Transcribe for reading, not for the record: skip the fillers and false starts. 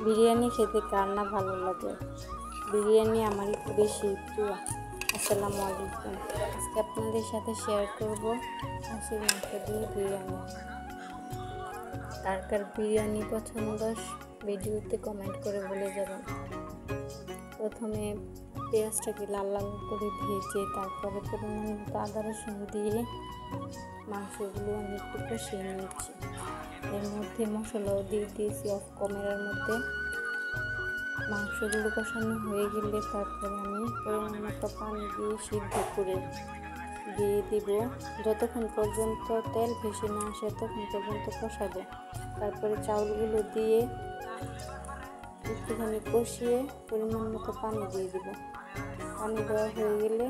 বিরিয়ানি খেতে কার না ভালো লাগে। বিরিয়ানি আমার একটু বেশি প্রিয়। আসসালামু আলাইকুম। আজকে আপনাদের সাথে শেয়ার করব খাসির মাংস দিয়ে বিরিয়ানি। কার কার বিরিয়ানি পছন্দ ভিডিওতে কমেন্ট করে বলে যাবেন। প্রথমে পেঁয়াজটাকে লাল লাল করে ভেজে তারপরে পরিমাণ মতো আদা রসুন দিয়ে মাংসগুলো আমি একটু কষিয়ে নিয়েছি। এর মধ্যে মশলাও দিয়ে দিয়েছি অফ ক্যামেরার মধ্যে। মাংসগুলো কষানো হয়ে গেলে তারপরে আমি পরিমাণ মতো পানি দিয়ে সিদ্ধ করে দিয়ে দিব। যতক্ষণ পর্যন্ত তেল ভেসে না আসে ততক্ষণ পর্যন্ত কষাবো। তারপরে চাউলগুলো দিয়ে একটুখানি কষিয়ে পরিমাণ মতো পানি দিয়ে দিব। পানি দেওয়া হয়ে গেলে